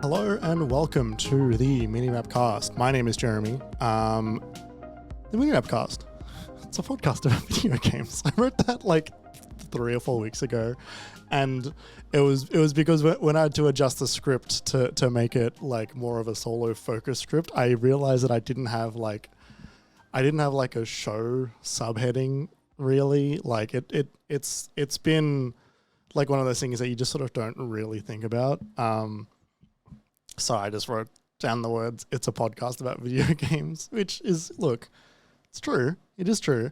Hello and welcome to the MiniMapCast. My name is Jeremy. The MiniMapCast. It's a podcast about video games. I wrote that like 3 or 4 weeks ago, and it was because when I had to adjust the script to make it like more of a solo focus script, I realized that I didn't have like a show subheading really. Like it's been like one of those things that you just sort of don't really think about. So I just wrote down the words, it's a podcast about video games, which is, look, it's true. It is true.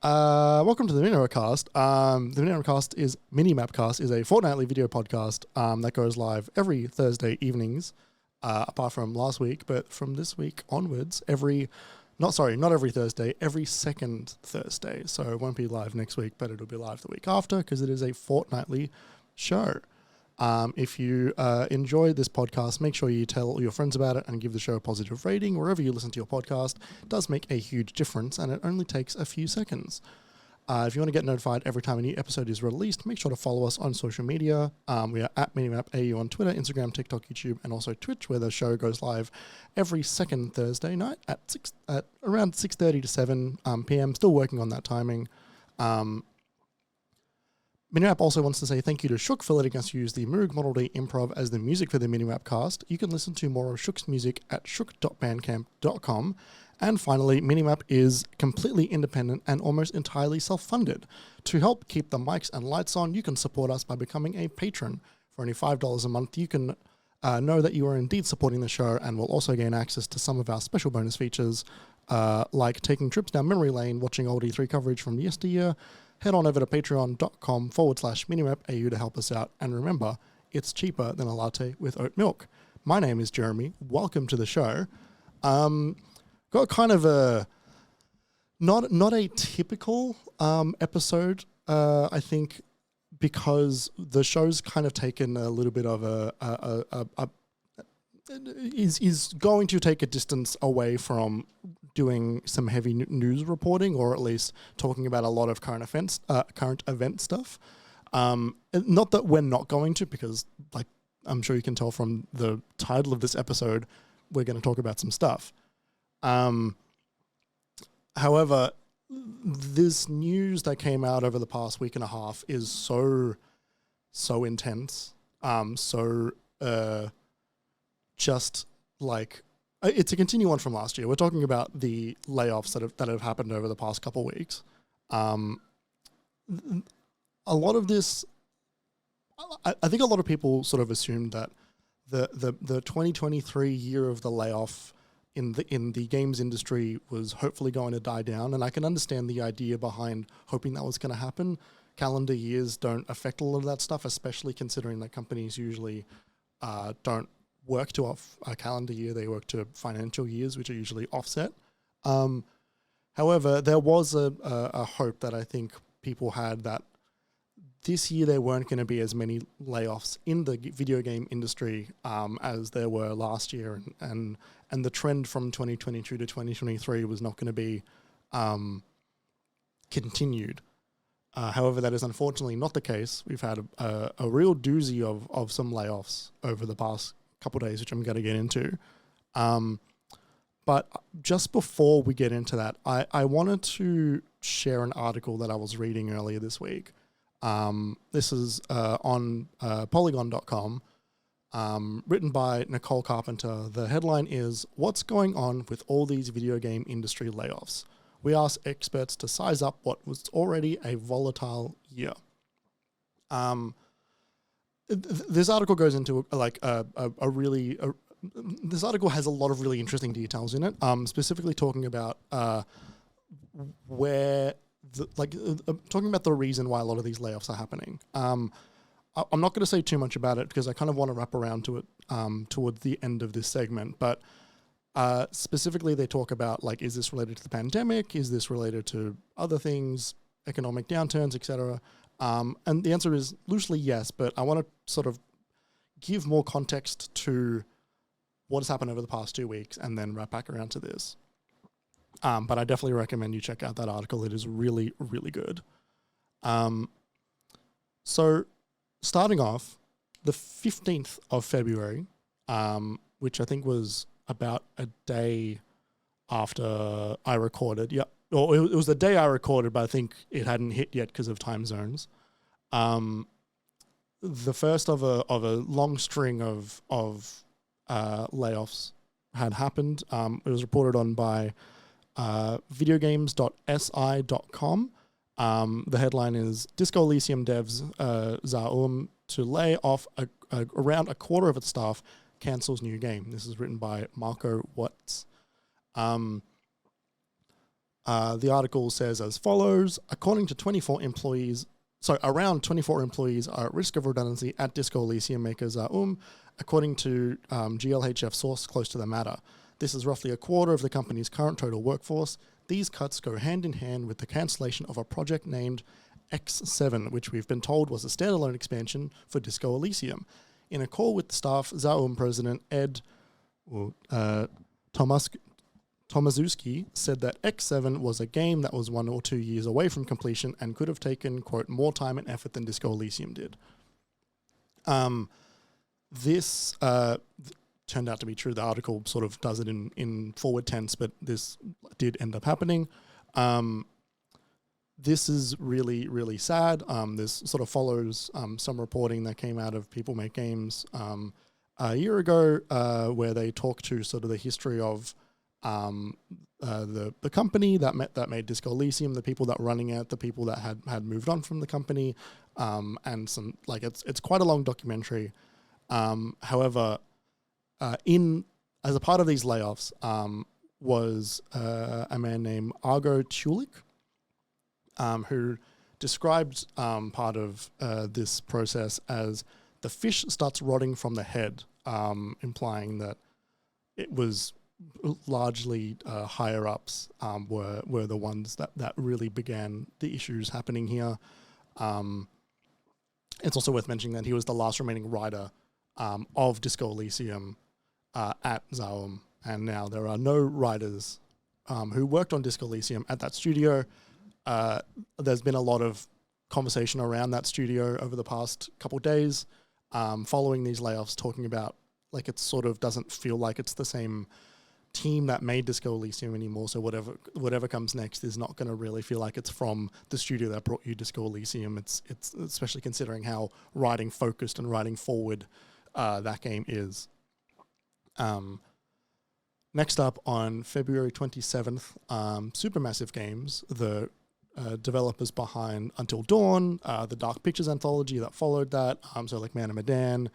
Welcome to the MiniMapCast. The MiniMapCast is a fortnightly video podcast that goes live every Thursday evenings, apart from last week, but from this week onwards, not every Thursday, every second Thursday. So it won't be live next week, but it'll be live the week after because it is a fortnightly show. If you enjoy this podcast, make sure you tell your friends about it and give the show a positive rating wherever you listen to your podcast. It does make a huge difference, and it only takes a few seconds. If you want to get notified every time a new episode is released, make sure to follow us on social media. We are at MiniMapAU on Twitter, Instagram, TikTok, YouTube, and also Twitch, where the show goes live every second Thursday night at around 6:30 to 7 p.m. Still working on that timing. MiniMap also wants to say thank you to Shook for letting us use the Moog Model D Improv as the music for the MiniMapCast. You can listen to more of Shook's music at shook.bandcamp.com. And finally, MiniMap is completely independent and almost entirely self-funded. To help keep the mics and lights on, you can support us by becoming a patron. For only $5 a month, you can know that you are indeed supporting the show and will also gain access to some of our special bonus features, like taking trips down memory lane, watching old E3 coverage from yesteryear. Head on over to patreon.com/MiniMapAU to help us out. And remember, it's cheaper than a latte with oat milk. My name is Jeremy. Welcome to the show. Got kind of a, not a typical episode, I think, because the show's kind of taken a little bit of is going to take a distance away from doing some heavy news reporting, or at least talking about a lot of current event stuff. Not that we're not going to, because like I'm sure you can tell from the title of this episode, we're going to talk about some stuff. However, this news that came out over the past week and a half is so intense. Just like it's a continue on from last year. We're talking about the layoffs that have happened over the past couple of weeks. A lot of this, I think a lot of people sort of assumed that the 2023 year of the layoff in the games industry was hopefully going to die down, and I can understand the idea behind hoping that was going to happen. Calendar years don't affect a lot of that stuff, especially considering that companies usually don't work to a calendar year, they work to financial years, which are usually offset. However, there was a hope that I think people had that this year there weren't going to be as many layoffs in the video game industry as there were last year, and the trend from 2022 to 2023 was not going to be continued. However, that is unfortunately not the case. We've had a real doozy of some layoffs over the past couple of days, which I'm going to get into. But just before we get into that, I wanted to share an article that I was reading earlier this week. This is on Polygon.com, written by Nicole Carpenter. The headline is, "What's going on with all these video game industry layoffs? We asked experts to size up what was already a volatile year." This article goes into this article has a lot of really interesting details in it, specifically talking about talking about the reason why a lot of these layoffs are happening. I'm not going to say too much about it because I kind of want to wrap around to it towards the end of this segment, but specifically they talk about, like, is this related to the pandemic? Is this related to other things, economic downturns, etc.? And the answer is loosely yes, but I want to sort of give more context to what has happened over the past 2 weeks and then wrap back around to this. But I definitely recommend you check out that article. It is really, really good. So starting off, the 15th of February, which I think was about a day after I recorded. Yep. Or it was the day I recorded, but I think it hadn't hit yet because of time zones. The first of a long string of layoffs had happened. It was reported on by videogames.si.com. The headline is Disco Elysium devs Zaum to lay off around a quarter of its staff, cancels new game. This is written by Marco Watts. The article says as follows: around 24 employees are at risk of redundancy at Disco Elysium maker Zaum, according to GLHF source close to the matter. This is roughly a quarter of the company's current total workforce. These cuts go hand in hand with the cancellation of a project named X7, which we've been told was a standalone expansion for Disco Elysium. In a call with the staff, Zaum president Ed Tomaszewski said that X7 was a game that was 1 or 2 years away from completion and could have taken, quote, more time and effort than Disco Elysium did. This turned out to be true. The article sort of does it in forward tense, but this did end up happening. This is really, really sad. This sort of follows some reporting that came out of People Make Games a year ago, where they talked to sort of the history of the company that made Disco Elysium, the people that were running it, the people that had moved on from the company, and some it's quite a long documentary. However, as a part of these layoffs was a man named Argo Chulik, who described part of this process as the fish starts rotting from the head, implying that it was largely higher ups were the ones that really began the issues happening here. It's also worth mentioning that he was the last remaining writer of Disco Elysium at Zaum, and now there are no writers who worked on Disco Elysium at that studio. There's been a lot of conversation around that studio over the past couple of days following these layoffs, talking about it sort of doesn't feel like it's the same team that made Disco Elysium anymore, so whatever comes next is not going to really feel like it's from the studio that brought you Disco Elysium. It's especially considering how writing focused and writing forward that game is. Next up on February 27th, Supermassive Games, the developers behind Until Dawn, the Dark Pictures anthology that followed that, so like Man of Medan,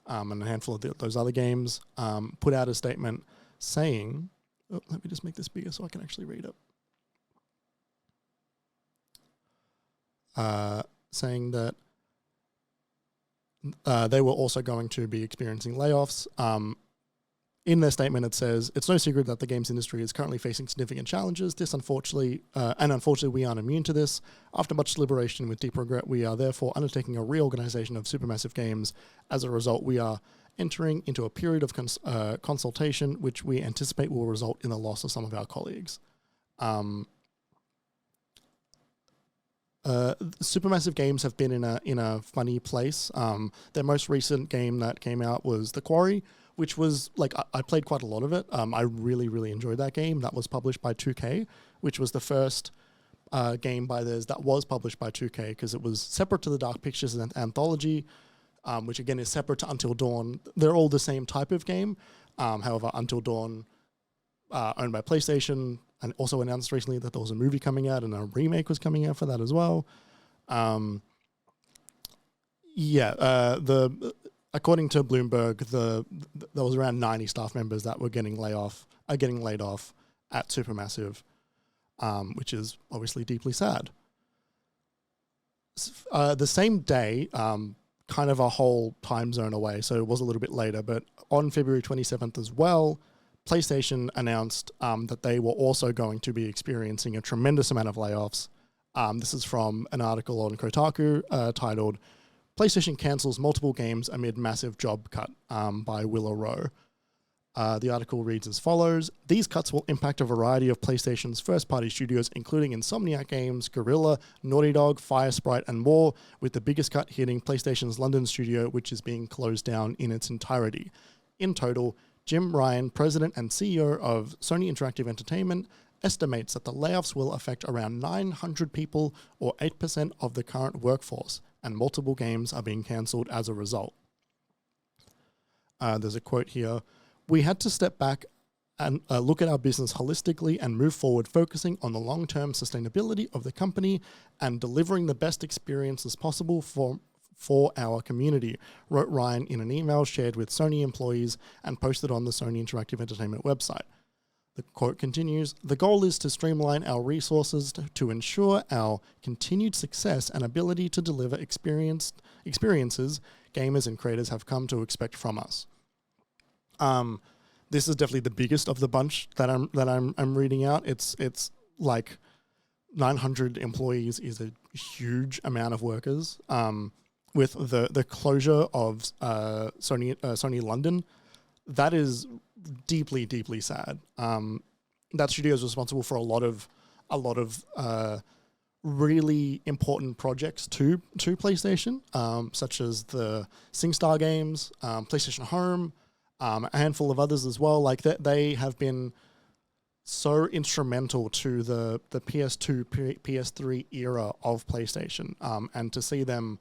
and a handful of those other games, put out a statement saying, let me just make this bigger so I can actually read it, saying that they were also going to be experiencing layoffs. In their statement, it says, it's no secret that the games industry is currently facing significant challenges. Unfortunately, we aren't immune to this. After much deliberation with deep regret, we are therefore undertaking a reorganization of Supermassive Games. As a result, we are entering into a period of consultation, which we anticipate will result in the loss of some of our colleagues. Supermassive Games have been in a funny place. Their most recent game that came out was The Quarry, which was I played quite a lot of it. I really, really enjoyed that game. That was published by 2K, which was the first game by theirs that was published by 2K, because it was separate to the Dark Pictures anthology, which again is separate to Until Dawn. They're all the same type of game. However, Until Dawn, owned by PlayStation, and also announced recently that there was a movie coming out and a remake was coming out for that as well. According to Bloomberg, there was around 90 staff members that were getting laid off at Supermassive, which is obviously deeply sad. The same day, kind of a whole time zone away, so it was a little bit later, but on February 27th as well, PlayStation announced that they were also going to be experiencing a tremendous amount of layoffs. This is from an article on Kotaku titled PlayStation Cancels Multiple Games Amid Massive Job Cut by Willow Rowe. The article reads as follows: these cuts will impact a variety of PlayStation's first-party studios, including Insomniac Games, Guerrilla, Naughty Dog, Firesprite, and more, with the biggest cut hitting PlayStation's London studio, which is being closed down in its entirety. In total, Jim Ryan, president and CEO of Sony Interactive Entertainment, estimates that the layoffs will affect around 900 people or 8% of the current workforce, and multiple games are being cancelled as a result. There's a quote here. We had to step back and look at our business holistically and move forward, focusing on the long-term sustainability of the company and delivering the best experiences possible for our community, wrote Ryan in an email shared with Sony employees and posted on the Sony Interactive Entertainment website. The quote continues, "The goal is to streamline our resources to ensure our continued success and ability to deliver experiences gamers and creators have come to expect from us." This is definitely the biggest of the bunch that I'm reading out. It's like 900 employees is a huge amount of workers. With the closure of Sony London, that is deeply, deeply sad. That studio is responsible for a lot of really important projects to PlayStation, such as the SingStar games, PlayStation Home, a handful of others as well. Like they have been so instrumental to the PS2, PS3 era of PlayStation, and to see them,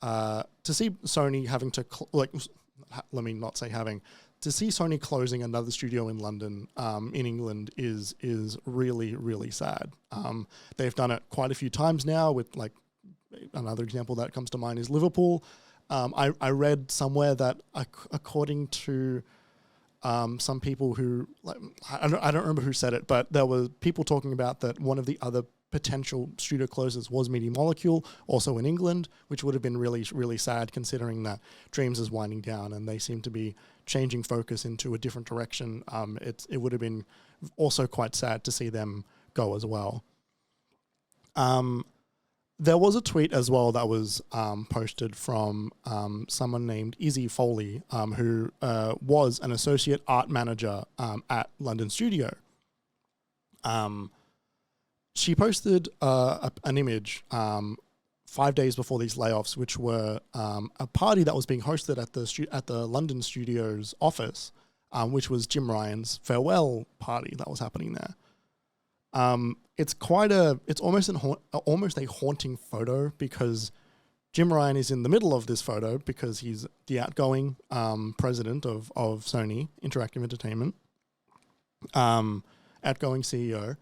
to see Sony having to to see Sony closing another studio in London, in England, is really, really sad. They've done it quite a few times now. With like another example that comes to mind is Liverpool. I read somewhere that according to some people who, like, I don't remember who said it, but there were people talking about that one of the other potential studio closures was Media Molecule, also in England, which would have been really, really sad considering that Dreams is winding down and they seem to be changing focus into a different direction. It would have been also quite sad to see them go as well. There was a tweet as well that was posted from someone named Izzy Foley, who was an associate art manager at London Studio. She posted an image 5 days before these layoffs, which were a party that was being hosted at the London Studio's office, which was Jim Ryan's farewell party that was happening there. It's almost a haunting photo because Jim Ryan is in the middle of this photo because he's the outgoing president of Sony Interactive Entertainment, outgoing CEO,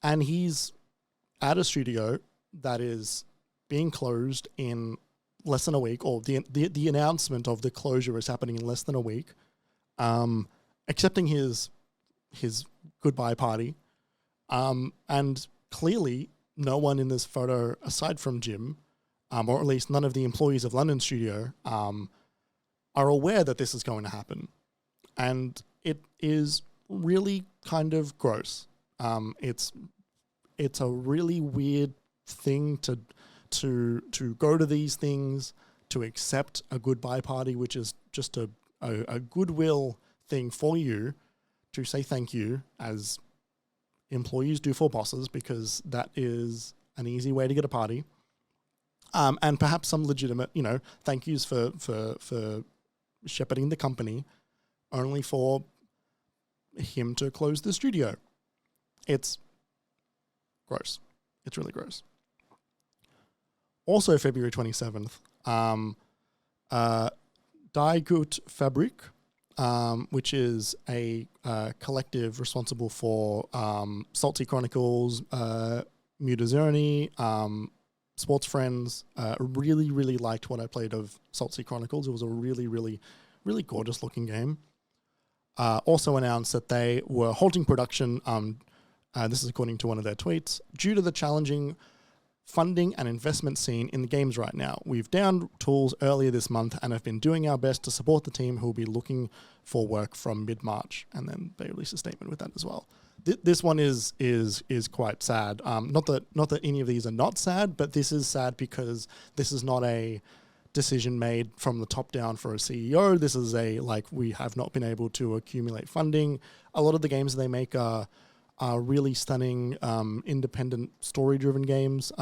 and he's at a studio that is being closed in less than a week, or the announcement of the closure is happening in less than a week, accepting his goodbye party. And clearly no one in this photo, aside from Jim, or at least none of the employees of London Studio, are aware that this is going to happen. And it is really kind of gross. It's a really weird thing to go to these things, to accept a goodbye party, which is just a goodwill thing for you, to say thank you as employees do for bosses, because that is an easy way to get a party. And perhaps some legitimate, thank yous for shepherding the company, only for him to close the studio. It's gross. It's really gross. Also, February 27th, Die Gut Fabrik, which is a collective responsible for Salty Chronicles, Mutazerny, Sports Friends. Really, really liked what I played of Salty Chronicles. It was a really, really, really gorgeous looking game. Also announced that they were halting production, this is according to one of their tweets, due to the challenging funding and investment scene in the games right now. We've downed tools earlier this month and have been doing our best to support the team who will be looking for work from mid-March. And then they released a statement with that as well. This one is quite sad. Not that any of these are not sad, but this is sad because this is not a decision made from the top down for a CEO. This is we have not been able to accumulate funding. A lot of the games they make are really stunning, independent, story-driven games,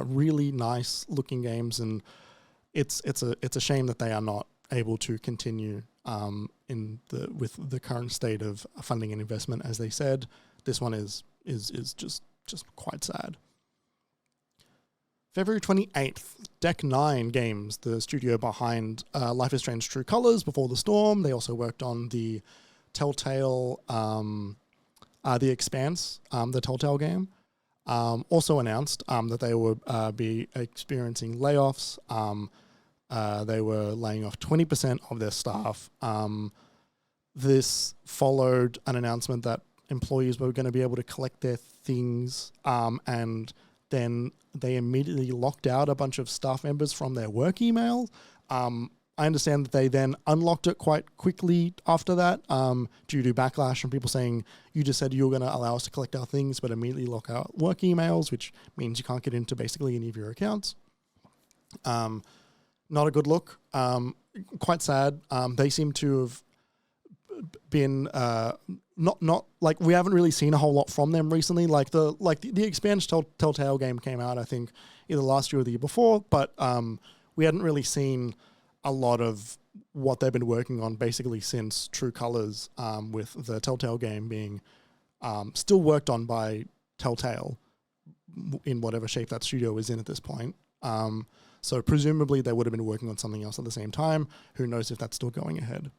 really nice-looking games, and it's a shame that they are not able to continue with the current state of funding and investment. As they said, this one is just quite sad. February 28th, Deck 9 Games, the studio behind Life is Strange True Colors, Before the Storm. They also worked on the Telltale, The Expanse, the Telltale game. Also announced that they would be experiencing layoffs. They were laying off 20% of their staff. This followed an announcement that employees were going to be able to collect their things, and then they immediately locked out a bunch of staff members from their work email. I understand that they then unlocked it quite quickly after that due to backlash from people saying, you just said you were going to allow us to collect our things, but immediately lock out work emails, which means you can't get into basically any of your accounts. Not a good look. Quite sad. They seem to have been not like, we haven't really seen a whole lot from them recently. Like the Expanse Telltale game came out, I think, either last year or the year before, but we hadn't really seen a lot of what they've been working on basically since True Colors, with the Telltale game being still worked on by Telltale in whatever shape that studio is in at this point. So presumably they would have been working on something else at the same time. Who knows if that's still going ahead.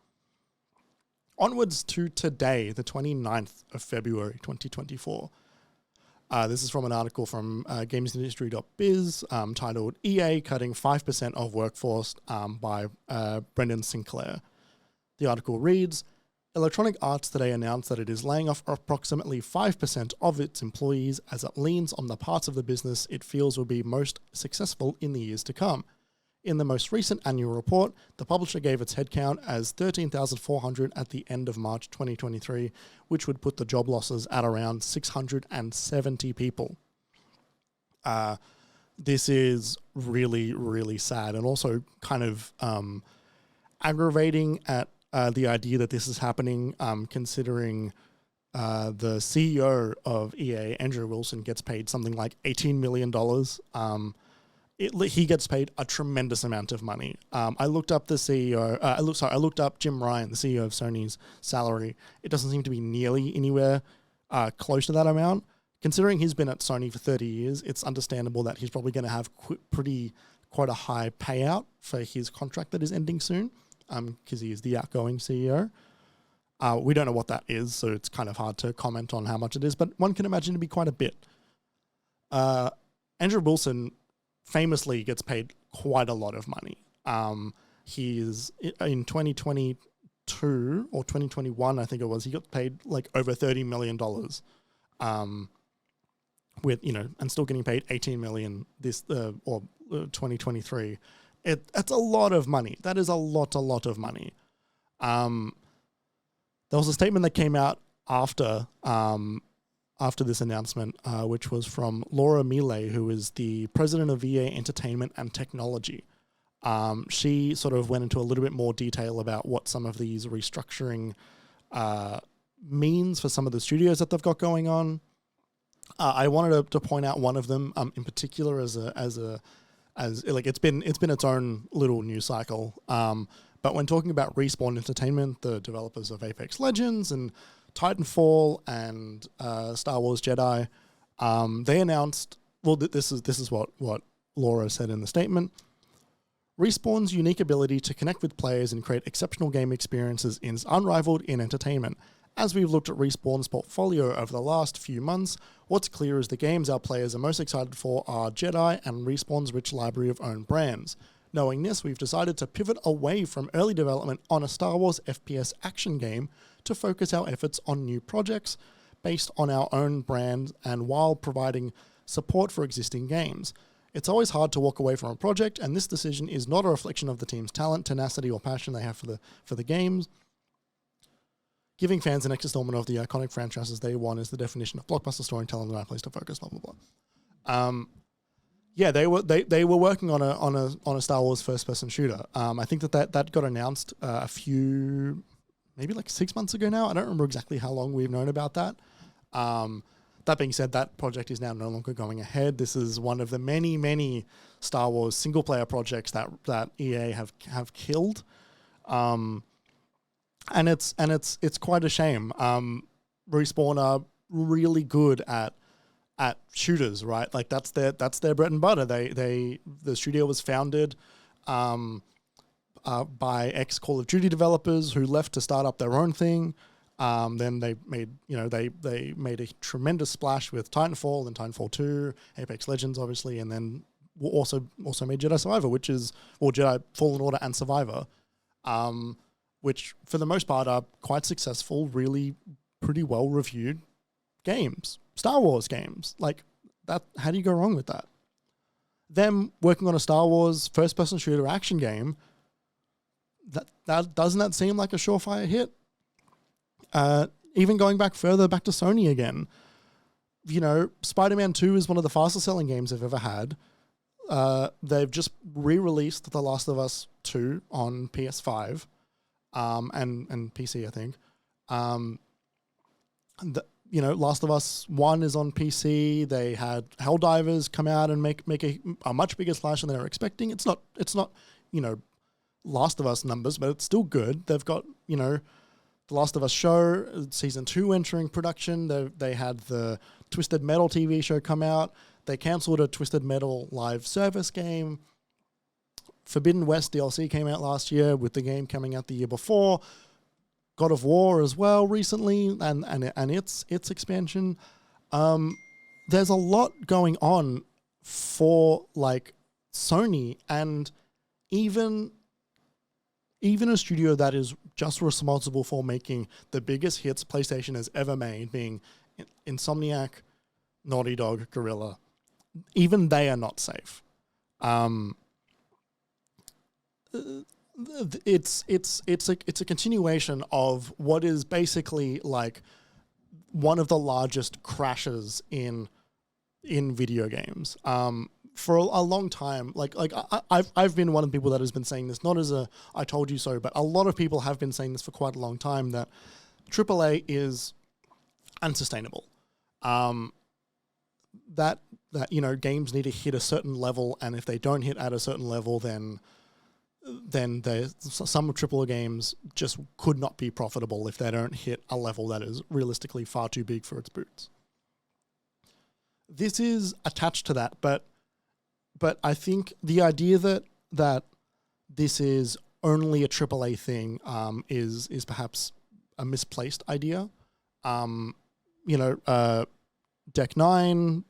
Onwards to today, the 29th of February, 2024. This is from an article from gamesindustry.biz titled EA Cutting 5% of Workforce by Brendan Sinclair. The article reads, Electronic Arts today announced that it is laying off approximately 5% of its employees as it leans on the parts of the business it feels will be most successful in the years to come. In the most recent annual report, the publisher gave its headcount as 13,400 at the end of March 2023, which would put the job losses at around 670 people. This is really, really sad and also kind of aggravating at the idea that this is happening, considering the CEO of EA, Andrew Wilson, gets paid something like $18 million. He gets paid a tremendous amount of money. I looked up the CEO. I looked up Jim Ryan, the CEO of Sony's salary. It doesn't seem to be nearly anywhere close to that amount. Considering he's been at Sony for 30 years, it's understandable that he's probably going to have quite a high payout for his contract that is ending soon, because he is the outgoing CEO. We don't know what that is, so it's kind of hard to comment on how much it is, but one can imagine to be quite a bit. Andrew Wilson famously gets paid quite a lot of money. He is in 2022 or 2021, I think it was, he got paid like over $30 million, with, and still getting paid $18 million this, 2023. That's a lot of money. That is a lot of money. There was a statement that came out after this announcement, which was from Laura Millet, who is the president of EA Entertainment and Technology. She sort of went into a little bit more detail about what some of these restructuring means for some of the studios that they've got going on. I wanted to point out one of them in particular as it's been its own little news cycle. But when talking about Respawn Entertainment, the developers of Apex Legends and Titanfall and Star Wars Jedi, they announced, well, this is what Laura said in the statement. Respawn's unique ability to connect with players and create exceptional game experiences is unrivaled in entertainment. As we've looked at Respawn's portfolio over the last few months, what's clear is the games our players are most excited for are Jedi and Respawn's rich library of own brands. Knowing this, we've decided to pivot away from early development on a Star Wars FPS action game to focus our efforts on new projects based on our own brand and while providing support for existing games. It's always hard to walk away from a project, and this decision is not a reflection of the team's talent, tenacity, or passion they have for the games. Giving fans an installment of the iconic franchises they want is the definition of blockbuster storytelling, the right place to focus, blah, blah, blah. Yeah, they were working on a Star Wars first-person shooter. I think that got announced a few, maybe like 6 months ago now. I don't remember exactly how long we've known about that. That being said, that project is now no longer going ahead. This is one of the many, many Star Wars single-player projects that EA have killed, and it's quite a shame. Respawn are really good at shooters, right? Like that's their bread and butter. The studio was founded by ex Call of Duty developers who left to start up their own thing. Then they made a tremendous splash with Titanfall and Titanfall 2, Apex Legends, obviously, and then also made Jedi Survivor, Jedi Fallen Order and Survivor, which for the most part are quite successful, really pretty well reviewed games, Star Wars games. Like that, how do you go wrong with that? Them working on a Star Wars first-person shooter action game, that doesn't that seem like a surefire hit? Even going back to Sony again, Spider-Man 2 is one of the fastest selling games they've ever had. They've just re-released The Last of Us 2 on PS5 and PC, I think. Last of Us 1 is on PC. They had Helldivers come out and make a much bigger splash than they were expecting. It's not Last of Us numbers, but it's still good. They've got, The Last of Us show, season 2 entering production. They had the Twisted Metal TV show come out. They cancelled a Twisted Metal live service game. Forbidden West DLC came out last year, with the game coming out the year before. God of War as well recently, and its expansion. There's a lot going on for like Sony, and even a studio that is just responsible for making the biggest hits PlayStation has ever made, being Insomniac, Naughty Dog, Guerrilla, even they are not safe. It's a continuation of what is basically like one of the largest crashes in video games. For a long time, I've been one of the people that has been saying this, not as a I told you so, but a lot of people have been saying this for quite a long time, that AAA is unsustainable. That games need to hit a certain level, and if they don't hit at a certain level, then some AAA games just could not be profitable if they don't hit a level that is realistically far too big for its boots. This is attached to that, but I think the idea that this is only a AAA thing is perhaps a misplaced idea. Deck 9,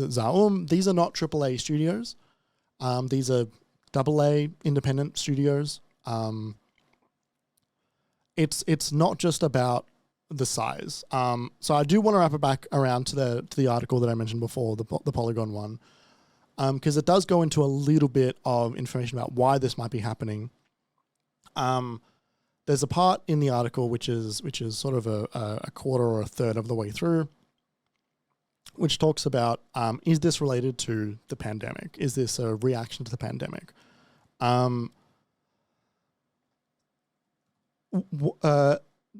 Zaum, these are not AAA studios. These are AA independent studios. It's not just about the size. So I do want to wrap it back around to the article that I mentioned before, the Polygon one, because it does go into a little bit of information about why this might be happening. There's a part in the article which is sort of a quarter or a third of the way through, which talks about, is this related to the pandemic? Is this a reaction to the pandemic?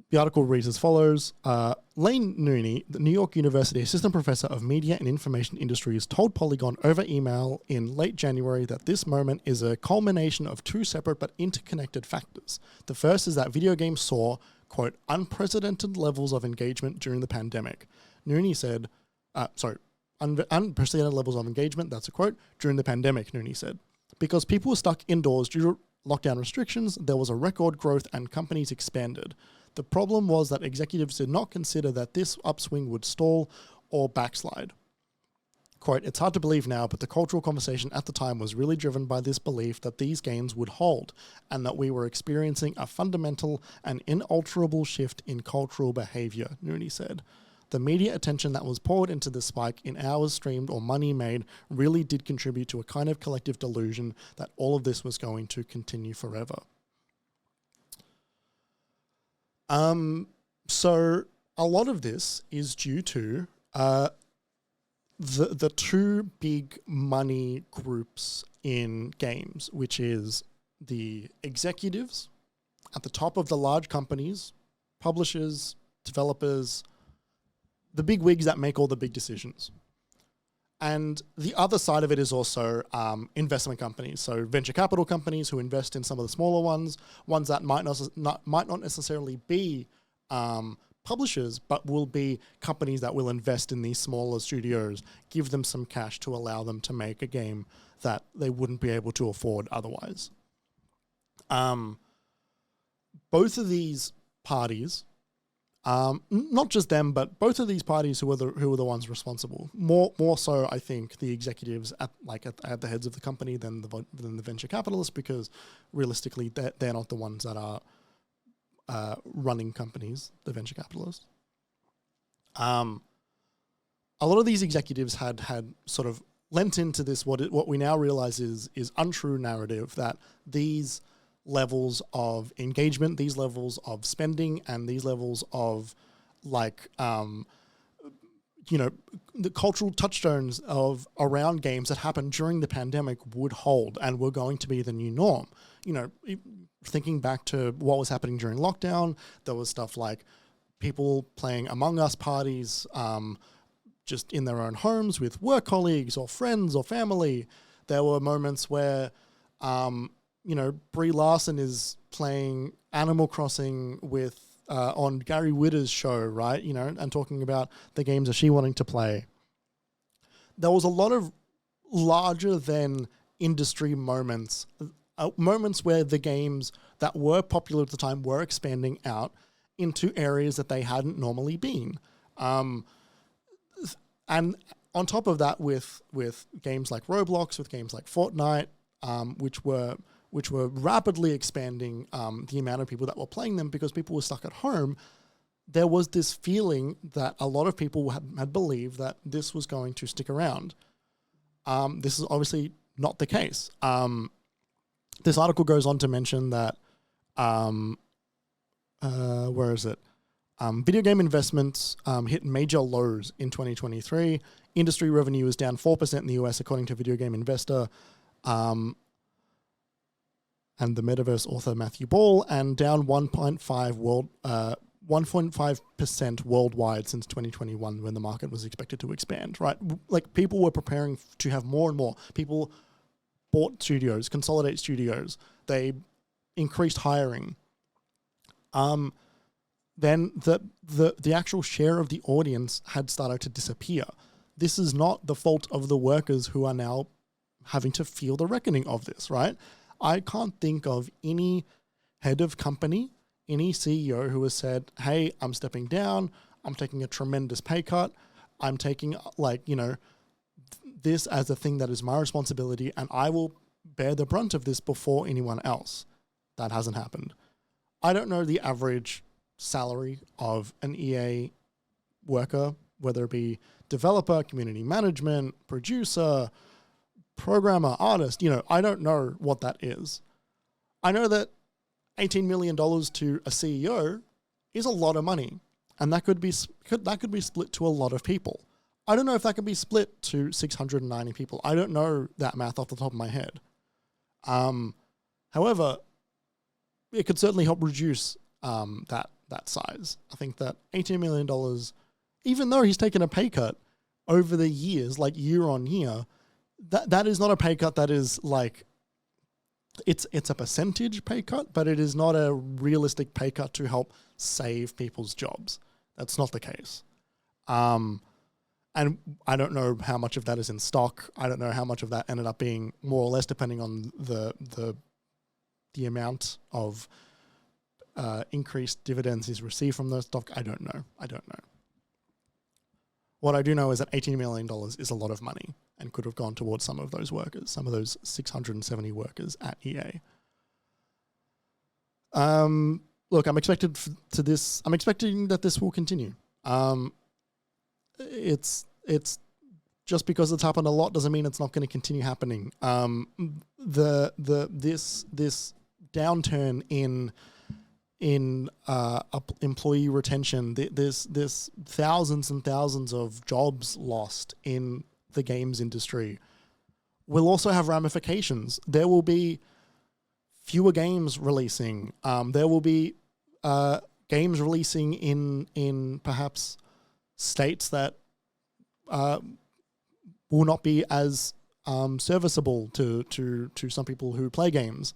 The article reads as follows. Lane Nooney, the New York University Assistant Professor of Media and Information Industries, told Polygon over email in late January that this moment is a culmination of two separate but interconnected factors. The first is that video games saw, quote, unprecedented levels of engagement during the pandemic. Nooney said, unprecedented levels of engagement, that's a quote, during the pandemic, Nooney said. Because people were stuck indoors due to lockdown restrictions, there was a record growth and companies expanded. The problem was that executives did not consider that this upswing would stall or backslide. Quote, it's hard to believe now, but the cultural conversation at the time was really driven by this belief that these games would hold and that we were experiencing a fundamental and inalterable shift in cultural behavior, Nooney said. The media attention that was poured into this spike in hours streamed or money made really did contribute to a kind of collective delusion that all of this was going to continue forever. So a lot of this is due to the two big money groups in games, which is the executives at the top of the large companies, publishers, developers, the big wigs that make all the big decisions. And the other side of it is also investment companies. So venture capital companies who invest in some of the smaller ones that might not necessarily be publishers, but will be companies that will invest in these smaller studios, give them some cash to allow them to make a game that they wouldn't be able to afford otherwise. Both of these parties, not just them, but both of these parties who are the ones responsible. More so, I think, the executives at the heads of the company than the venture capitalists, because realistically, they're not the ones that are running companies. The venture capitalists. A lot of these executives had sort of lent into this what we now realize is untrue narrative, that these levels of engagement, these levels of spending, and these levels of the cultural touchstones around games that happened during the pandemic would hold and were going to be the new norm. Thinking back to what was happening during lockdown, there was stuff like people playing Among Us parties just in their own homes with work colleagues or friends or family. There were moments where Brie Larson is playing Animal Crossing with on Gary Witter's show, right? And talking about the games that she wanting to play. There was a lot of larger than industry moments where the games that were popular at the time were expanding out into areas that they hadn't normally been. And on top of that, with games like Roblox, with games like Fortnite, which were rapidly expanding the amount of people that were playing them because people were stuck at home, there was this feeling that a lot of people had believed that this was going to stick around. This is obviously not the case. This article goes on to mention that, where is it? Video game investments hit major lows in 2023. Industry revenue is down 4% in the US, according to Video Game Investor. And the Metaverse author Matthew Ball, and down 1.5% worldwide since 2021, when the market was expected to expand, right? Like, people were preparing to have more and more. People bought studios, consolidate studios. They increased hiring. Then the actual share of the audience had started to disappear. This is not the fault of the workers who are now having to feel the reckoning of this, right? I can't think of any head of company, any CEO who has said, hey, I'm stepping down, I'm taking a tremendous pay cut, I'm taking this as a thing that is my responsibility, and I will bear the brunt of this before anyone else. That hasn't happened. I don't know the average salary of an EA worker, whether it be developer, community management, producer, programmer, artist, I don't know what that is. I know that $18 million to a CEO is a lot of money, and that could be split to a lot of people. I don't know if that could be split to 690 people. I don't know that math off the top of my head. However, it could certainly help reduce that size. I think that $18 million, even though he's taken a pay cut over the years, like year on year, that is not a pay cut that is like, it's a percentage pay cut, but it is not a realistic pay cut to help save people's jobs. That's not the case. And I don't know how much of that is in stock. I don't know how much of that ended up being more or less depending on the amount of increased dividends he's received from those stock. I don't know. What I do know is that $18 million is a lot of money and could have gone towards some of those workers, some of those 670 workers at EA. Look, I'm expecting that this will continue. It's just because it's happened a lot doesn't mean it's not going to continue happening. This downturn in employee retention, this thousands and thousands of jobs lost in the games industry will also have ramifications. There will be fewer games releasing. There will be games releasing in perhaps states that will not be as serviceable to some people who play games.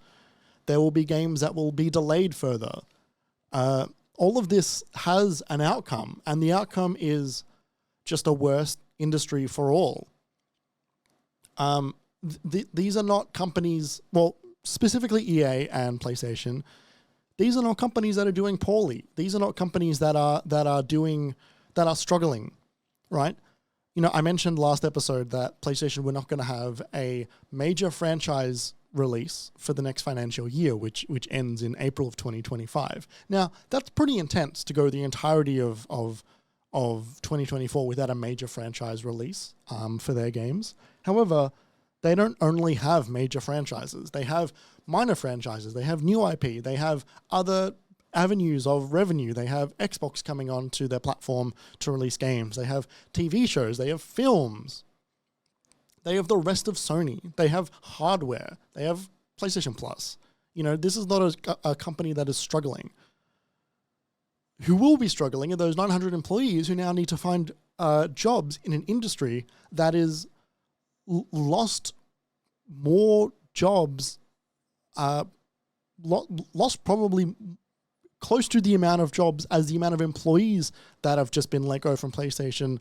There will be games that will be delayed further. All of this has an outcome, and the outcome is just a worse industry for all. These are not companies, well, specifically EA and PlayStation. These are not companies that are doing poorly. These are not companies that are struggling, right? You know, I mentioned last episode that PlayStation were not going to have a major franchise release for the next financial year, which ends in April of 2025. Now, that's pretty intense to go the entirety of 2024 without a major franchise release for their games. However, they don't only have major franchises. They have minor franchises. They have new IP. They have other avenues of revenue. They have Xbox coming onto their platform to release games. They have TV shows. They have films. They have the rest of Sony. They have hardware. They have PlayStation Plus. You know, this is not a company that is struggling. Who will be struggling are those 900 employees who now need to find jobs in an industry that is lost more jobs, lost probably close to the amount of jobs as the amount of employees that have just been let go from PlayStation,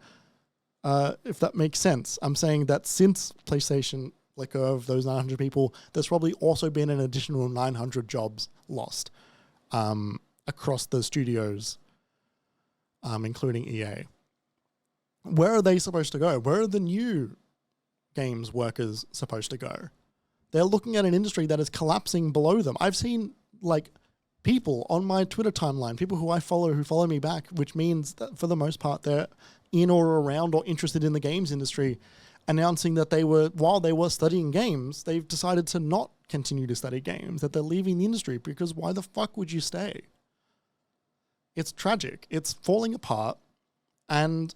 if that makes sense. I'm saying that since PlayStation let go of those 900 people, there's probably also been an additional 900 jobs lost across the studios, including EA. Where are they supposed to go? Where are the new games workers supposed to go? They're looking at an industry that is collapsing below them. I've seen like people on my Twitter timeline, people who I follow, who follow me back, which means that for the most part, they're in or around or interested in the games industry, announcing that while they were studying games, they've decided to not continue to study games, that they're leaving the industry, because why the fuck would you stay? It's tragic. It's falling apart, and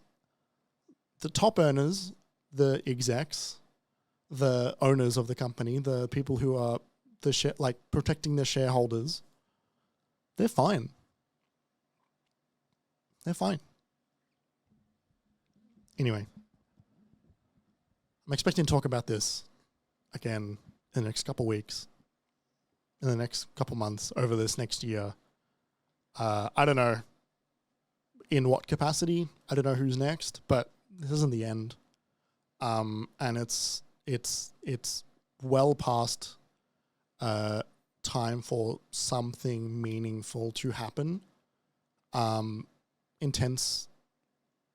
the top earners, the execs, the owners of the company, the people who are protecting their shareholders, they're fine. They're fine. Anyway, I'm expecting to talk about this again in the next couple of weeks, in the next couple of months, over this next year. I don't know in what capacity. I don't know who's next, but this isn't the end. And it's well past time for something meaningful to happen. Intense,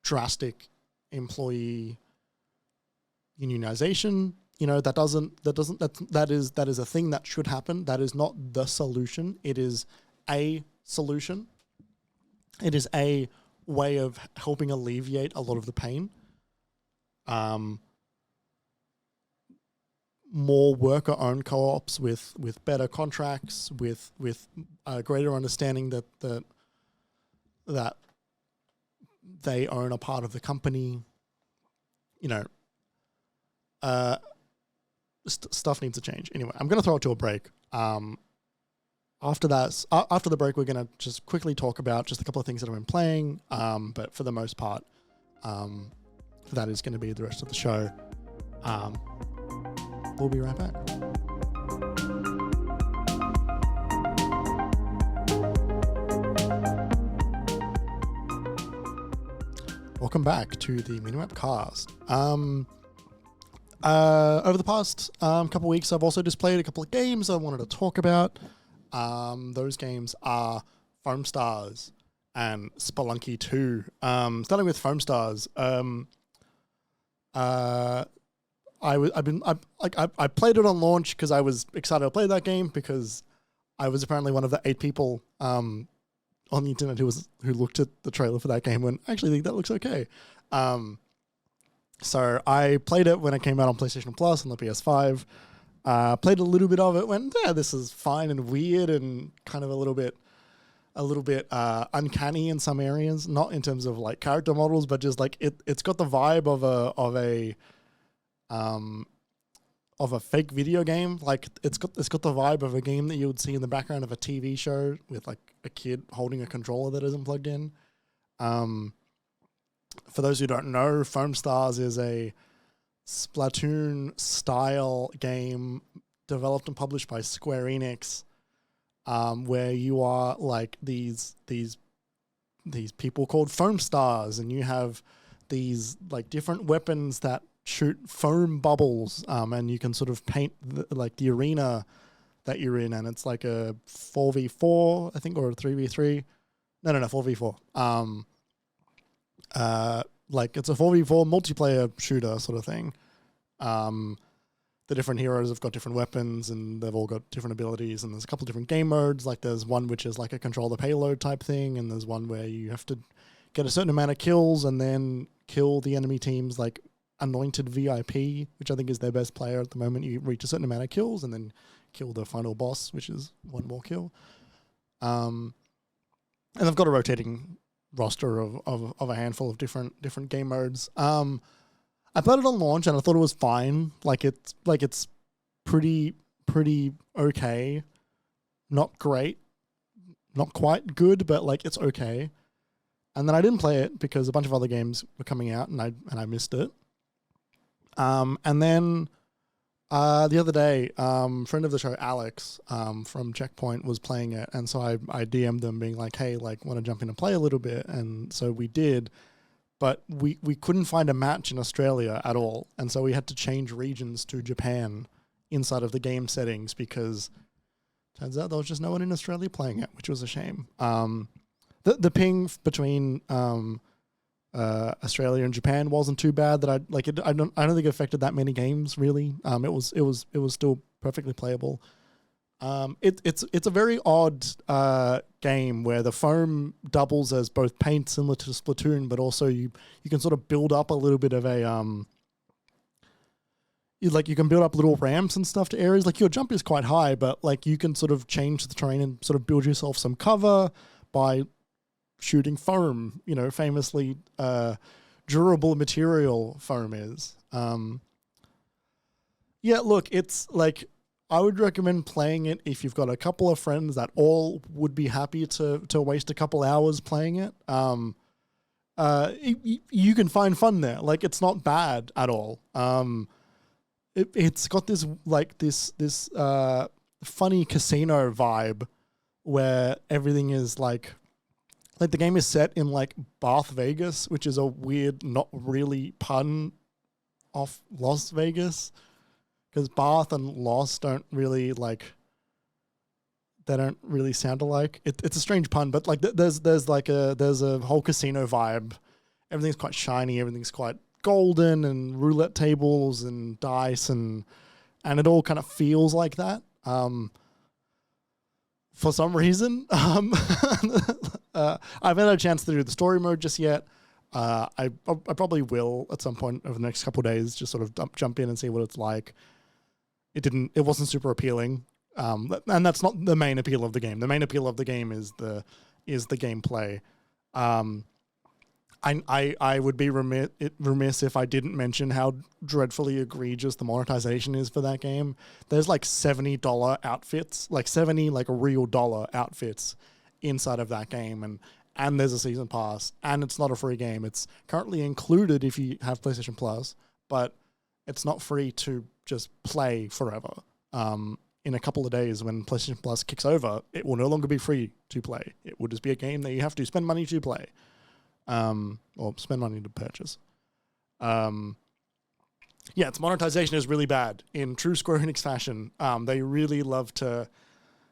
drastic employee unionization. You know, that is a thing that should happen. That is not the solution. It is a solution. It is a way of helping alleviate a lot of the pain. More worker-owned co-ops with better contracts, with a greater understanding that they own a part of the company. You know, stuff needs to change. Anyway, I'm going to throw it to a break. After the break, we're going to just quickly talk about just a couple of things that I've been playing. But for the most part, that is going to be the rest of the show. We'll be right back. Welcome back to the MiniMapCast. Over the past couple of weeks, I've also just played a couple of games I wanted to talk about. Those games are FOAMSTARS and Spelunky 2. Starting with FOAMSTARS, I played it on launch because I was excited to play that game, because I was apparently one of the 8 people on the internet who looked at the trailer for that game and actually think that looks okay. So I played it when it came out on PlayStation Plus on the PS5. Played a little bit of it, went, yeah, this is fine and weird and kind of a little bit uncanny in some areas, not in terms of like character models, but just like it's got the vibe of a fake video game. Like it's got the vibe of a game that you would see in the background of a TV show with like a kid holding a controller that isn't plugged in. For those who don't know, FOAMSTARS is a Splatoon-style game developed and published by Square Enix, where you are like these people called FOAMSTARS, and you have these like different weapons that shoot foam bubbles, and you can sort of paint the arena that you're in, and it's like a 4v4, I think, or a 3v3. No, 4v4. Like it's a 4v4 multiplayer shooter sort of thing. The different heroes have got different weapons and they've all got different abilities, and there's a couple different game modes. Like there's one which is like a control the payload type thing, and there's one where you have to get a certain amount of kills and then kill the enemy team's like anointed VIP, which I think is their best player at the moment. You reach a certain amount of kills and then kill the final boss, which is one more kill. And they've got a rotating roster of a handful of different game modes. I played it on launch and I thought it was fine. It's pretty okay. Not great. Not quite good, but like it's okay. And then I didn't play it because a bunch of other games were coming out and I missed it. And then the other day, friend of the show Alex from Checkpoint was playing it, and so I DM'd them being like, hey, like want to jump in and play a little bit, and so we did. But we couldn't find a match in Australia at all. And so we had to change regions to Japan inside of the game settings because turns out there was just no one in Australia playing it, which was a shame. The ping between Australia and Japan wasn't too bad. That I don't think it affected that many games really. It was still perfectly playable. It's a very odd game where the foam doubles as both paint similar to Splatoon, but also you can sort of build up a little bit of a you can build up little ramps and stuff to areas. Like your jump is quite high, but like you can sort of change the terrain and sort of build yourself some cover by shooting foam. You know, famously durable material foam is. Yeah, look, it's like, I would recommend playing it if you've got a couple of friends that all would be happy to waste a couple hours playing it. You can find fun there. Like, it's not bad at all. It's got this funny casino vibe where everything is like the game is set in like Bath Vegas, which is a weird, not really pun off Las Vegas. Because Bath and Lost don't really sound alike. It's a strange pun, but like there's a whole casino vibe. Everything's quite shiny. Everything's quite golden, and roulette tables and dice and it all kind of feels like that. For some reason, I haven't had a chance to do the story mode just yet. I probably will at some point over the next couple of days. Just sort of jump in and see what it's like. It wasn't super appealing, and that's not the main appeal of the game. The main appeal of the game is the gameplay. I would be remiss if I didn't mention how dreadfully egregious the monetization is for that game. There's like $70 outfits, like 70 like real dollar outfits inside of that game, and there's a season pass, and it's not a free game. It's currently included if you have PlayStation Plus, but it's not free to just play forever. In a couple of days when PlayStation Plus kicks over, it will no longer be free to play. It will just be a game that you have to spend money to play. Or spend money to purchase. Yeah, its monetization is really bad in true Square Enix fashion. They really love to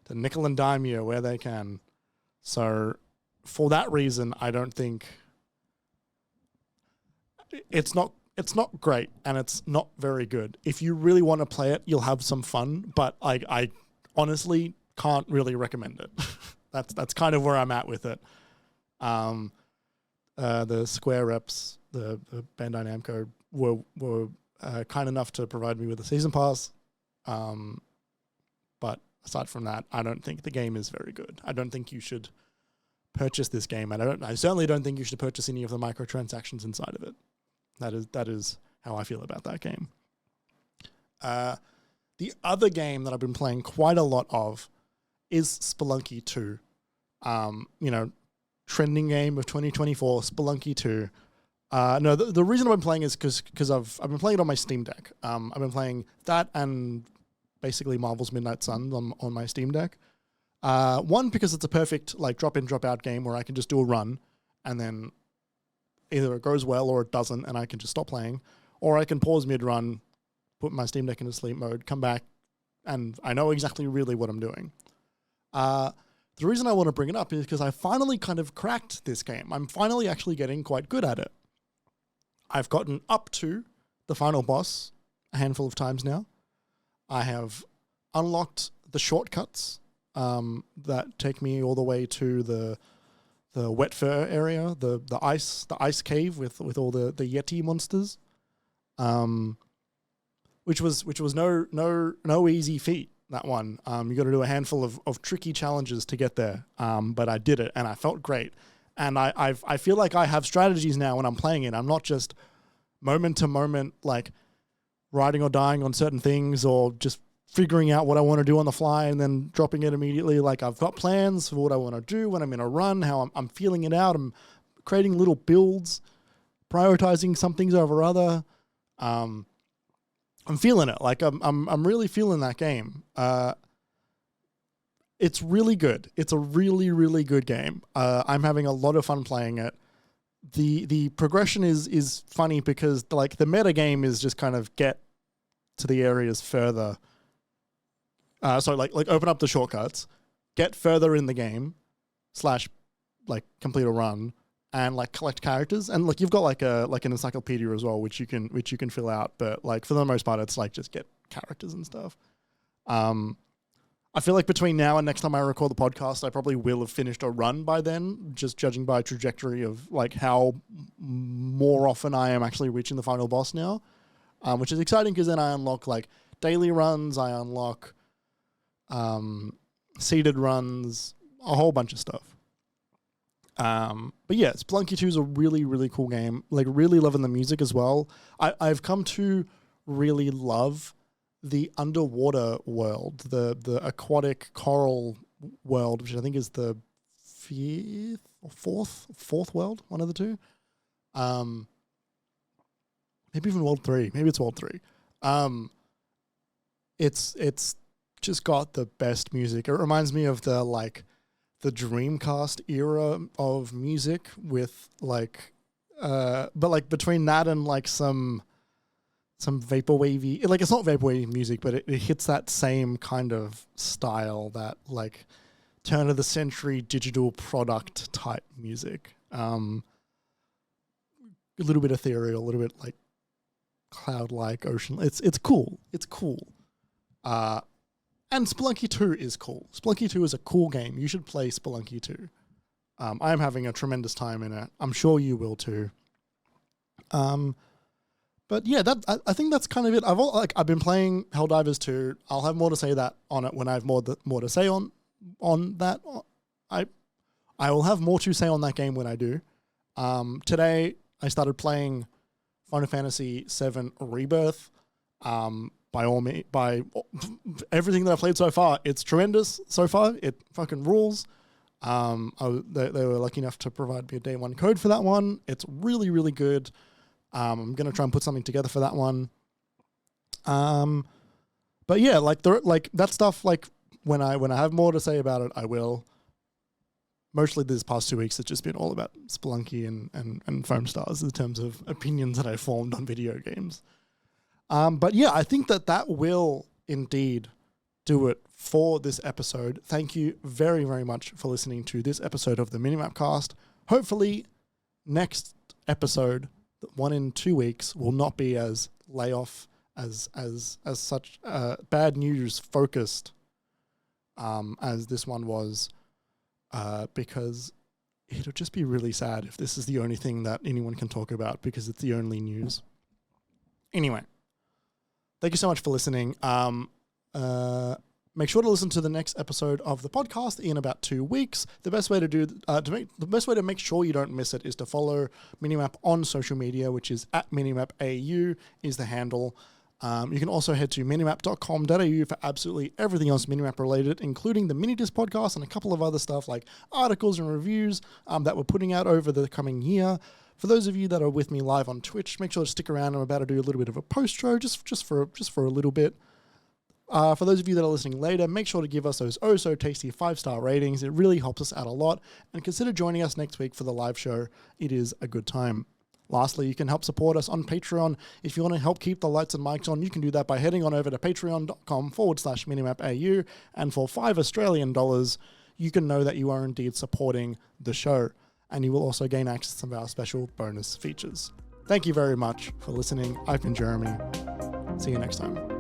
nickel and dime you where they can. So for that reason, I don't think it's not great, and it's not very good. If you really want to play it, you'll have some fun, but I honestly can't really recommend it. That's kind of where I'm at with it. The Square reps, the Bandai Namco, were kind enough to provide me with a season pass. But aside from that, I don't think the game is very good. I don't think you should purchase this game, and I certainly don't think you should purchase any of the microtransactions inside of it. That is how I feel about that game. The other game that I've been playing quite a lot of is Spelunky 2. Trending game of 2024, Spelunky 2. No, the reason I've been playing is because I've been playing it on my Steam Deck. I've been playing that and basically Marvel's Midnight Suns on my Steam Deck. One, because it's a perfect like drop in, drop out game where I can just do a run and then either it goes well or it doesn't and I can just stop playing, or I can pause mid-run, put my Steam Deck into sleep mode, come back, and I know exactly really what I'm doing. The reason I want to bring it up is because I finally kind of cracked this game. I'm finally actually getting quite good at it. I've gotten up to the final boss a handful of times now. I have unlocked the shortcuts that take me all the way to the wet fur area, the ice cave with all the Yeti monsters, which was no easy feat. That one, you got to do a handful of tricky challenges to get there, but I did it and I felt great. And I feel like I have strategies now when I'm playing it. I'm not just moment to moment like riding or dying on certain things or just figuring out what I want to do on the fly and then dropping it immediately. Like I've got plans for what I want to do when I'm in a run, how I'm feeling it out. I'm creating little builds, prioritizing some things over other. I'm feeling it. Like I'm really feeling that game. It's really good. It's a really, really good game. I'm having a lot of fun playing it. The progression is funny because like the meta game is just kind of get to the areas further. So like open up the shortcuts, get further in the game, / like complete a run and like collect characters. And like you've got like an encyclopedia as well, which you can fill out. But like for the most part, it's like just get characters and stuff. I feel like between now and next time I record the podcast, I probably will have finished a run by then, just judging by trajectory of like how more often I am actually reaching the final boss now, which is exciting because then I unlock like daily runs, I unlock seeded runs, a whole bunch of stuff. But yeah, Spelunky 2 is a really, really cool game. Like really loving the music as well. I've come to really love the underwater world, the aquatic coral world, which I think is the fourth world, one of the two. Maybe even world 3. Maybe it's world 3. It's just got the best music. It reminds me of the Dreamcast era of music with like, but like between that and like some vaporwavy, like it's not vaporwave music, but it hits that same kind of style, that like turn of the century digital product type music. A little bit ethereal, a little bit like cloud-like ocean. It's cool. It's cool. And Spelunky 2 is cool. Spelunky 2 is a cool game. You should play Spelunky 2. I am having a tremendous time in it. I'm sure you will too. But yeah, I think that's kind of it. I've been playing Helldivers 2. I'll have more to say on it when I have more to say on that. I will have more to say on that game when I do. Today I started playing Final Fantasy VII Rebirth. By everything that I've played so far, it's tremendous so far. It fucking rules. They were lucky enough to provide me a day one code for that one. It's really, really good. I'm going to try and put something together for that one. But yeah, like that stuff, like when I have more to say about it, I will. Mostly these past 2 weeks, it's just been all about Spelunky and FOAMSTARS in terms of opinions that I formed on video games. But yeah, I think that will indeed do it for this episode. Thank you very, very much for listening to this episode of the MiniMapCast. Hopefully next episode, one in 2 weeks, will not be as layoff as such bad news focused as this one was, because it'll just be really sad if this is the only thing that anyone can talk about because it's the only news. Anyway, thank you so much for listening. Make sure to listen to the next episode of the podcast in about 2 weeks. The best way to make sure you don't miss it is to follow Minimap on social media, which is @MinimapAU is the handle. You can also head to minimap.com.au for absolutely everything else Minimap related, including the Minidisc podcast and a couple of other stuff like articles and reviews that we're putting out over the coming year. For those of you that are with me live on Twitch, make sure to stick around. I'm about to do a little bit of a post-show just for a little bit. For those of you that are listening later, make sure to give us those oh-so-tasty 5-star ratings. It really helps us out a lot. And consider joining us next week for the live show. It is a good time. Lastly, you can help support us on Patreon. If you want to help keep the lights and mics on, you can do that by heading on over to patreon.com/minimapau. And for $5 you can know that you are indeed supporting the show. And you will also gain access to some of our special bonus features. Thank you very much for listening. I've been Jeremy. See you next time.